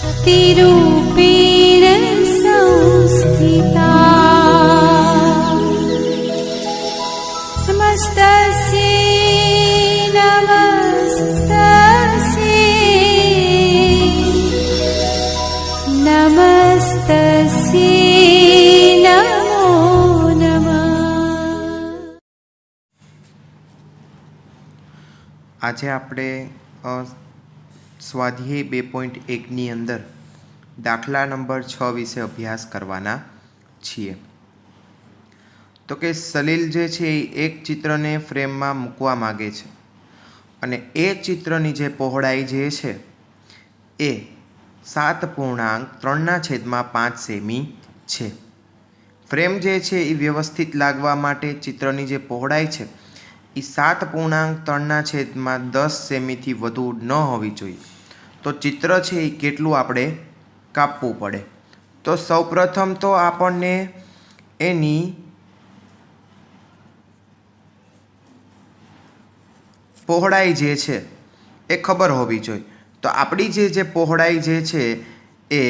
शक्तिरूपेण संस्थिता नमस्तस्यै नमस्तस्यै नमो नमः। આજે આપણે સ્વાધ્યાય 2.1ની અંદર દાખલા નંબર 6 વિશે અભ્યાસ કરવાના છીએ। તો કે સલીલ જે છે એ એક ચિત્રને ફ્રેમમાં મૂકવા માગે છે અને એ ચિત્રની જે પહોળાઈ જે છે એ 7.3/5 સેમી છે। ફ્રેમ જે છે એ વ્યવસ્થિત લાગવા માટે ચિત્રની જે પહોળાઈ છે એ 7.3/10 સેમીથી વધુ ન હોવી જોઈએ। તો ચિત્ર છે એ કેટલું આપણે કાપવું પડે? તો સૌપ્રથમ તો આપણને એની પહોળાઈ જે છે એ ખબર હોવી જોઈએ। તો આપણી જે પહોળાઈ જે છે એ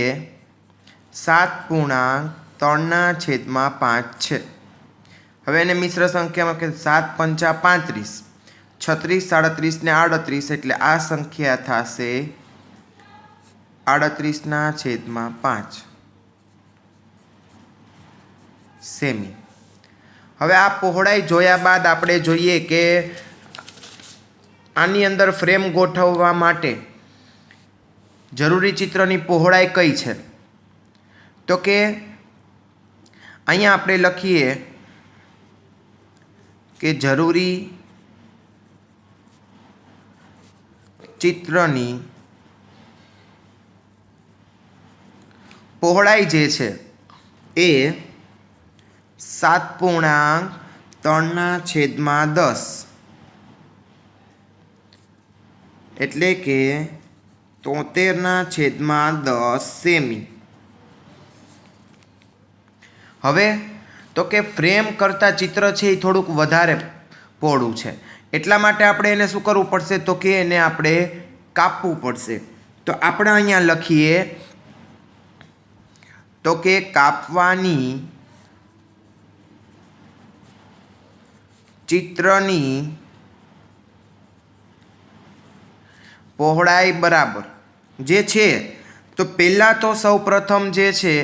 7.3/5 છે। હવે એને મિશ્ર સંખ્યામાં કે 7 પંચા 35, 36, 37 ને 38 એટલે આ સંખ્યા થશે 38/5 સેમી। હવે આ પહોળાઈ જોયા બાદ આપણે જોઈએ કે આની અંદર ફ્રેમ ગોઠવવા માટે જરૂરી ચિત્રની પહોળાઈ કઈ છે? તો કે અહીંયા આપણે લખીએ કે જરૂરી ચિત્રની પહોળાઈ જે છે એ 7.3/10 એટલે કે 73/10 સેમી। હવે તો કે ફ્રેમ કરતાં ચિત્ર છે એ થોડુંક વધારે પહોળું છે એટલા માટે આપણે એને શું કરવું પડશે? તો કે એને આપણે કાપવું પડશે। તો આપણે અહીંયા લખીએ તો કે કાપવાની ચિત્રની પહોળાઈ બરાબર જે છે તો પહેલાં તો સૌ પ્રથમ જે છે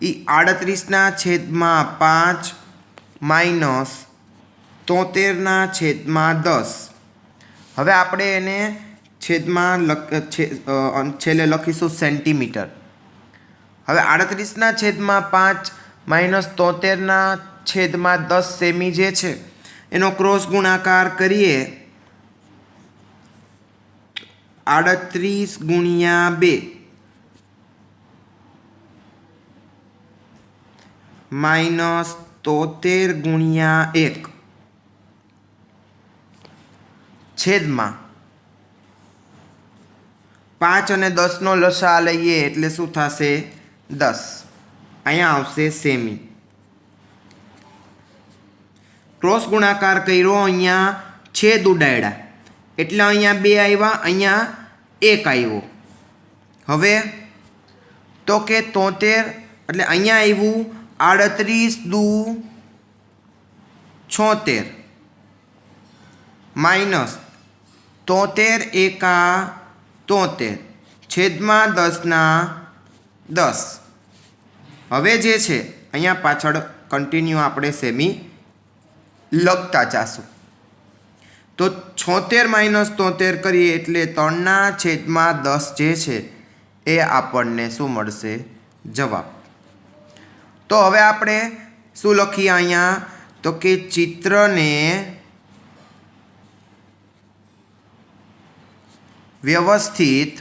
એ 38/5 માઇનસ 73/10। હવે આપણે એને છેદમાં છેલ્લે લખીશું સેન્ટીમીટર। હવે 38/5 માઇનસ 73/10 સેમી જે છે એનો ક્રોસ ગુણાકાર કરીએ 38 × 2 માઇનસ 73 × 1 છેદમાં 5 અને 10નો લસા લઈએ એટલે શું થશે? 10। અહીંયા આવશે સેમી। ક્રોસ ગુણાકાર કર્યો, અહીંયા છેદ ઉડાડ્યા એટલે અહીંયા 2 આવ્યા, અહીંયા 1 આવ્યો। હવે તો કે 73 એટલે અહીંયા આવ્યું 38 × 2 = 76 માઇનસ 73 × 1 = 73 છેદમાં 10/10। હવે જે છે અહીંયા પાછળ કન્ટિન્યુ આપણે સેમી લખતા જાશું। તો 76 - 73 કરીએ એટલે 3/10 જે છે એ આપણને શું મળશે? જવાબ। તો હવે આપણે શું લખીએ અહીંયા? તો કે ચિત્રને વ્યવસ્થિત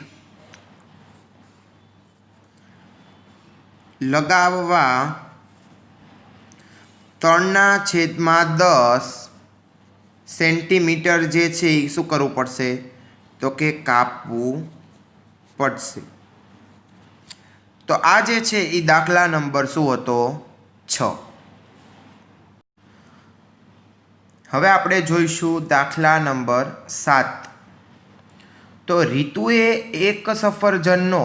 લગાવવા 3/10 સેન્ટીમીટર જે છે એ શું કરવું પડશે? તો કે કાપવું પડશે। તો આ જે છે એ દાખલા નંબર શું હતો? 6। હવે આપણે જોઈશું દાખલા નંબર 7। તો રીતુએ એક સફરજનનો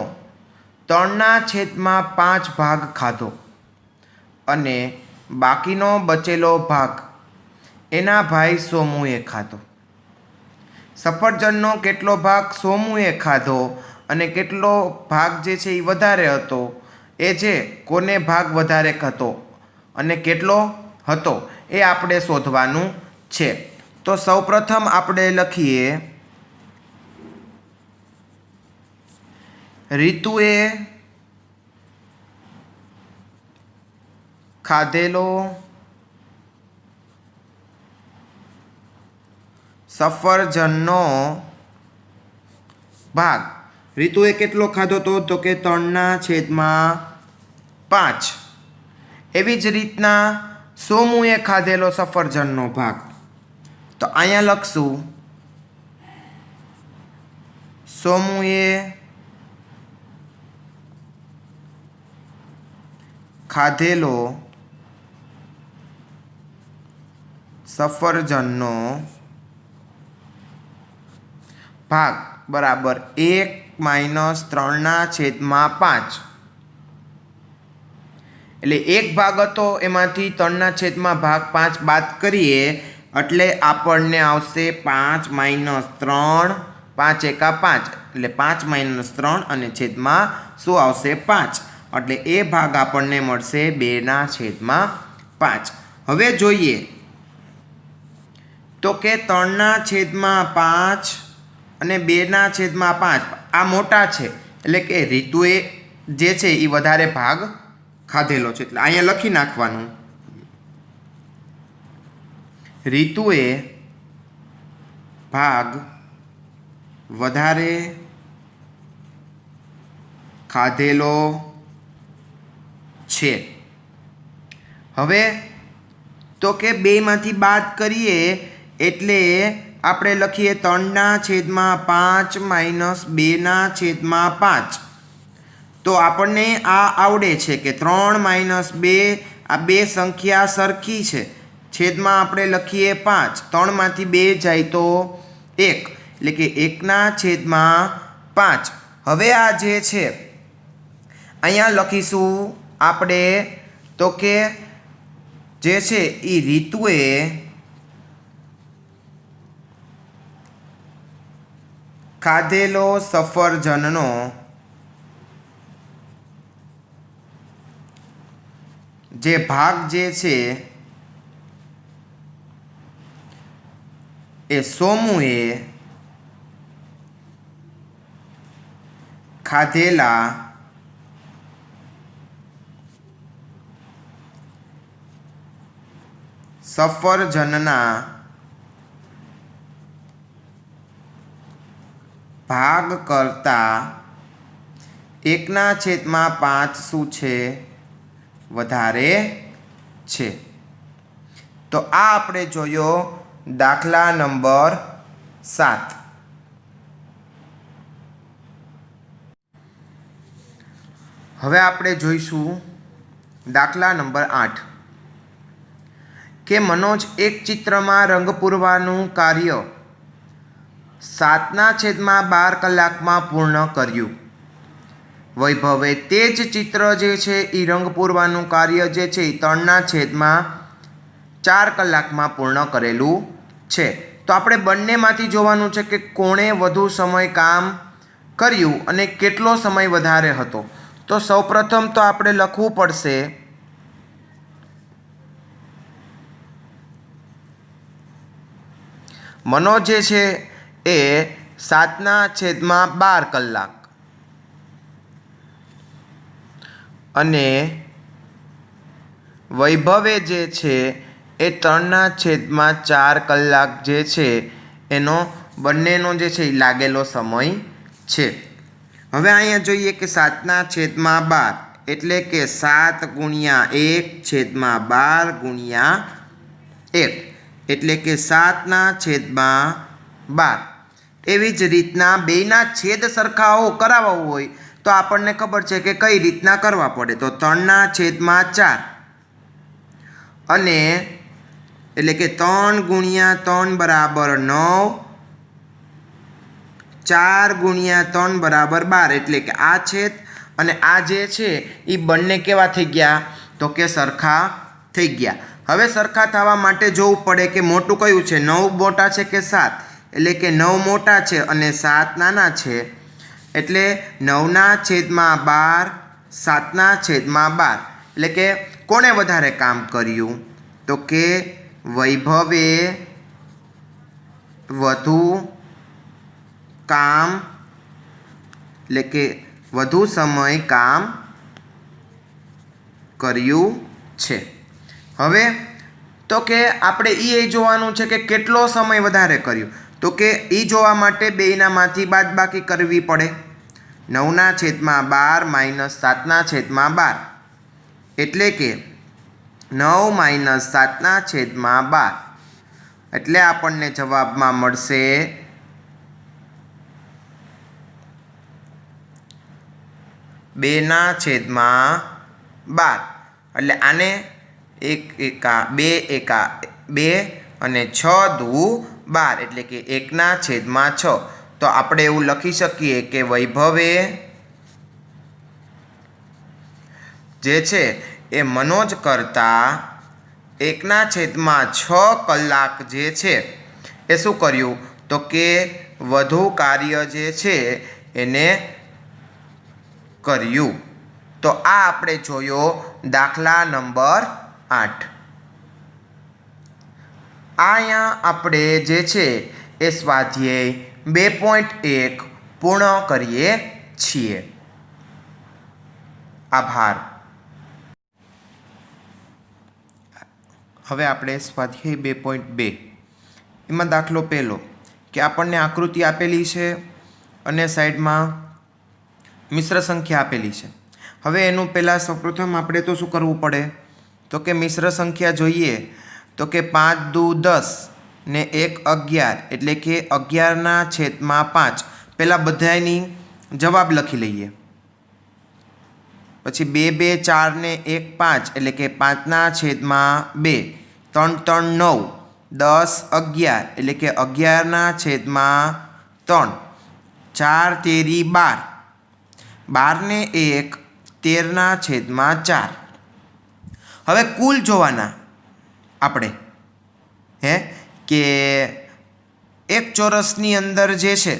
3/5 ભાગ ખાધો અને બાકીનો બચેલો ભાગ એના ભાઈ સોમુએ ખાધો. સફરજનનો કેટલો ભાગ સોમુએ ખાધો અને કેટલો ભાગ જે છે એ વધારે હતો, એ છે કોને ભાગ વધારે હતો અને કેટલો હતો એ આપણે શોધવાનું છે. તો સૌપ્રથમ આપણે લખીએ રીતુએ ખાધેલો સફરજનનો ભાગ. રીતુએ કેટલો ખાધો તો કે 3/5. એવી જ રીતના સોમુએ ખાધેલો સફરજનનો ભાગ. તો અહીંયા લખશું સોમુએ ખાધેલો સફરજનનો ભાગ બરાબર 1 - 3/5. એટલે એક ભાગ હતો એમાંથી 3/5 બાદ કરીએ એટલે આપણને આવશે 5 - 3, 5 એકા 5 એટલે 5 - 3 અને છેદમાં શું આવશે 5. એટલે એ ભાગ આપણને મળશે 2/5. હવે જોઈએ તો કે 3/5 અને 2/5 આ મોટા છે, એટલે કે રીતુએ જે છે એ વધારે ભાગ ખાધેલો છે. એટલે અહીંયા લખી નાખવાનું રીતુએ ભાગ વધારે ખાધેલો છે. હવે તો કે 2માંથી બાદ કરીએ એટલે આપણે લખીએ 3/5 - 2/5. તો આપણને આ આવડે છે કે 3 - 2 આ બે સંખ્યા સરખી છે. છેદમાં આપણે લખીએ 5. 3માંથી 2 જાય તો 1 એટલે કે 1/5. હવે આ જે છે અહીંયા લખીશું આપણે તો કે જે છે એ રીતુએ ખાધેલો સફરજનનો જે ભાગ જે છે એ સોમુએ ખાધેલા સફરજનના ભાગ કરતાં 1/5 શું છે વધારે છે. તો આ આપણે જોયો દાખલા નંબર 7. હવે આપણે જોઈશું દાખલા નંબર 8 કે મનોજ એક ચિત્રમાં રંગ પૂરવાનું કાર્ય 7/12 કલાકમાં પૂર્ણ કર્યું. વૈભવે તે જ ચિત્ર જે છે એ રંગ પૂરવાનું કાર્ય જે છે એ 3/4 કલાકમાં પૂર્ણ કરેલું છે. તો આપણે બંનેમાંથી જોવાનું છે કે કોણે વધુ સમય કામ કર્યું અને કેટલો સમય વધારે હતો. તો સૌપ્રથમ તો આપણે લખવું પડશે મનોજ જે છે એ 7/12 કલાક અને વૈભવે જે છે એ 3/4 કલાક જે છે એનો બંનેનો જે છે એ લાગેલો સમય છે. હવે અહીંયા જોઈએ કે 7/12 એટલે કે 7 × 1/12 × 1 એટલે કે 7/12. એવી જ રીતના બેયના છેદ સરખાઓ કરાવવા હોય તો આપણને ખબર છે કે કઈ રીતના કરવા પડે. તો 3/4 અને એટલે કે 3 × 3 બરાબર 9, 4 × 3 બરાબર 12 એટલે કે આ છેદ અને આ જે છે એ બંને કેવા થઈ ગયા તો કે સરખા થઈ ગયા. હવે સરખા થવા માટે જોવું પડે કે મોટું કયું છે, 9 મોટા છે કે 7, એટલે કે 9 મોટા છે અને 7 નાના છે. એટલે 9/12 7/12, એટલે કે કોણે વધારે કામ કર્યું તો કે વૈભવે વધુ કામ, એટલે કે વધુ સમય કામ કર્યું છે. હવે તો કે આપણે એ જોવાનું છે કે કેટલો સમય વધારે કર્યું, તો કે એ જોવા માટે બેયનામાંથી બાદબાકી કરવી પડે. 9/12 - 7/12, એટલે કે 9 - 7/12, એટલે આપણને જવાબમાં મળશે 2/12. એટલે આને 1 એકા 2 એકા 2 અને 6 દુ 12, એટલે કે 1/6. તો આપણે એવું લખી શકીએ કે વૈભવે જે છે એ મનોજ કરતાં 1/6 કલાક જે છે એ શું કર્યું તો કે વધુ કાર્ય જે છે એને કર્યું. તો આ આપણે જોયો દાખલા નંબર 8. અહીંયા આપણે જે છે એ સ્વાધ્યાય 2.1 પૂર્ણ કરીએ છીએ. આભાર. હવે આપણે સ્વાધ્યાય 2.2 એમાં દાખલો પહેલો કે આપણને આકૃતિ આપેલી છે અને સાઈડમાં મિશ્ર સંખ્યા આપેલી છે. હવે એનું પહેલાં સૌપ્રથમ આપણે તો શું કરવું પડે તો કે મિશ્ર સંખ્યા જોઈએ તો કે 5 દુ 10 ને 1 11, એટલે કે 11/5. પહેલાં બધાની જવાબ લખી લઈએ. પછી 2 2 4 ને 1 5, એટલે કે 5/2. 3 3 9, 10 11, એટલે કે 11/3. 4 તેરી 12, 12 ને 1 13/4. હવે કુલ જોવાના આપણે કે એક ચોરસની અંદર જે છે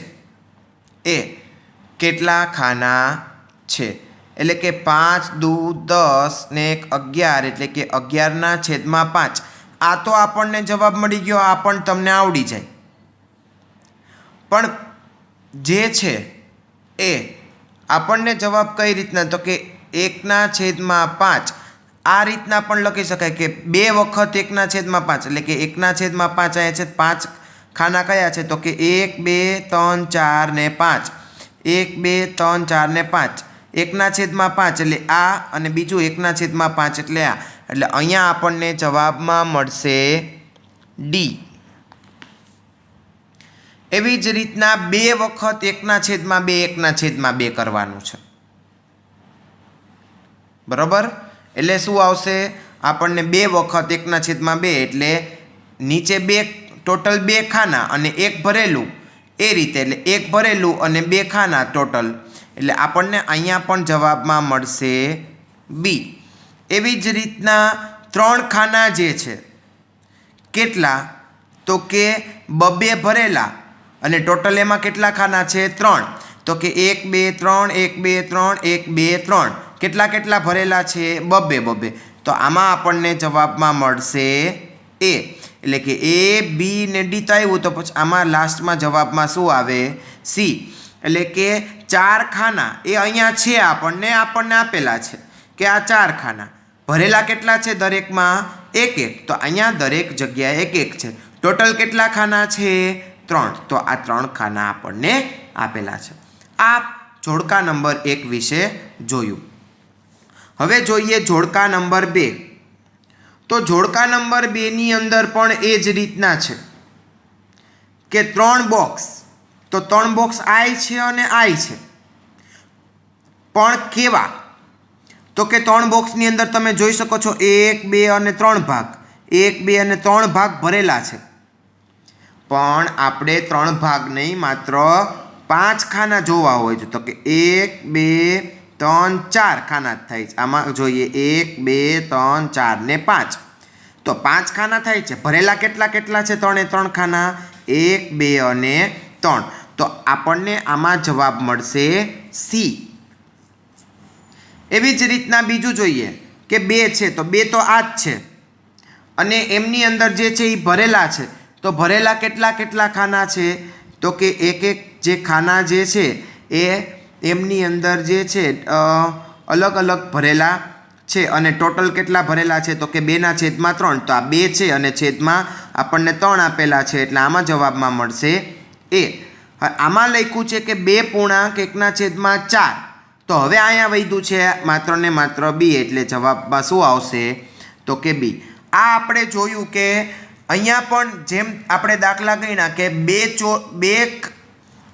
એ કેટલા ખાના છે, એટલે કે 5 દુ 10 ને 1 11, એટલે કે 11/5. આ તો આપણને જવાબ મળી ગયો, આ પણ તમને આવડી જાય. પણ જે છે એ આપણને જવાબ કઈ રીતના તો કે 1/5 આ રીતના પણ લખી શકાય કે 2 વખત 1/5, એટલે કે 1/5 અહીંયા છે 5 ખાના કયા છે તો કે 1 2 3 4 ને 5, 1 2 3 4 ને 5. 1/5 એટલે આ અને બીજું 1/5 એટલે આ, એટલે અહીંયા આપણને જવાબમાં મળશે ડી. એવી જ રીતના 2 વખત 1/2 1/2 કરવાનું છે. બરાબર, એટલે શું આવશે આપણને 2 વખત 1/2, એટલે નીચે 2 ટોટલ 2 ખાના અને 1 ભરેલું, એ રીતે એટલે 1 ભરેલું અને 2 ખાના ટોટલ, એટલે આપણને અહીંયા પણ જવાબમાં મળશે બી. એવી જ રીતના 3 ખાના જે છે કેટલા તો કે 2 ભરેલા અને ટોટલ એમાં કેટલા ખાના છે 3, તો કે 1 2 3 1 2 3 1 2 3, કેટલા કેટલા ભરેલા છે 2. તો આમાં આપણને જવાબમાં મળશે એ, એટલે કે એ બી ને ડી તો આવ્યું, તો પછી આમાં લાસ્ટમાં જવાબમાં શું આવે સી, એટલે કે 4 ખાના એ અહીંયા છે આપણને આપેલા છે કે આ 4 ખાના ભરેલા કેટલા છે દરેકમાં 1 1, તો અહીંયા દરેક જગ્યાએ 1 1 છે. ટોટલ કેટલા ખાના છે 3, તો આ 3 ખાના આપણને આપેલા છે. આ જોડકા નંબર 1 વિશે જોયું. હવે જોઈએ જોડકા નંબર 2. તો જોડકા નંબર 2 ની અંદર પણ એ જ રીતના છે કે 3 બોક્સ, તો 3 બોક્સ આઈ છે અને આઈ છે, પણ કેવા તો કે 3 બોક્સની અંદર તમે જોઈ શકો છો 1 2 અને 3 ભાગ, 1 2 અને 3 ભાગ ભરેલા છે. પણ આપણે 3 ભાગ નહીં, માત્ર 5 ખાના જોવા હોય છે, તો કે 1 2 3 4 ખાના જ થાય છે. આમાં જોઈએ 1 2 3 4 ને 5, તો 5 ખાના થાય છે. ભરેલા કેટલા કેટલા છે? 3 એ 3 ખાના, 1 2 અને 3. તો આપણને આમાં જવાબ મળશે સી. એવી જ રીતના બીજું જોઈએ કે 2 છે, તો 2 તો આ જ છે અને એમની અંદર જે છે એ ભરેલા છે. તો ભરેલા કેટલા કેટલા ખાના છે? તો કે એક એક જે ખાના જે છે એ એમની અંદર જે છે અલગ અલગ ભરેલા છે. અને ટોટલ કેટલા ભરેલા છે? તો કે 2/3. તો આ 2 છે અને છેદમાં આપણને 3 આપેલા છે, એટલે આમાં જવાબમાં મળશે એ. આમાં લખ્યું છે કે 2 પૂર્ણાંક 1/4. તો હવે અહીંયા વધ્યું છે માત્ર ને માત્ર બી, એટલે જવાબમાં શું આવશે? તો કે બી. આ આપણે જોયું કે અહીંયા પણ જેમ આપણે દાખલા ગણ્યા કે બે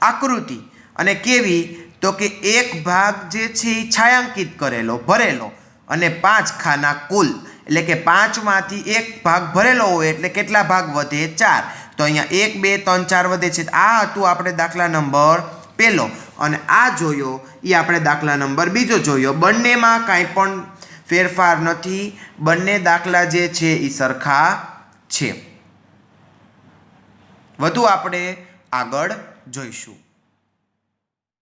આકૃતિ અને કેવી, તો કે એક ભાગ જે છે એ છાयांકિત કરેલો ભરેલો અને 5 ખાના કુલ, એટલે કે 5માંથી એક ભાગ ભરેલો હોય એટલે કેટલા ભાગ વધે? 4. તો અહીંયા 1 2 3 4 વધે છે. આ હતું આપણે દાખલા નંબર પહેલો, અને આ જોયો એ આપણે દાખલા નંબર બીજો જોયો. બંનેમાં કાંઈ પણ ફેરફાર નથી, બંને દાખલા જે છે એ સરખા છે. વધુ આપણે આગળ જોઈશું.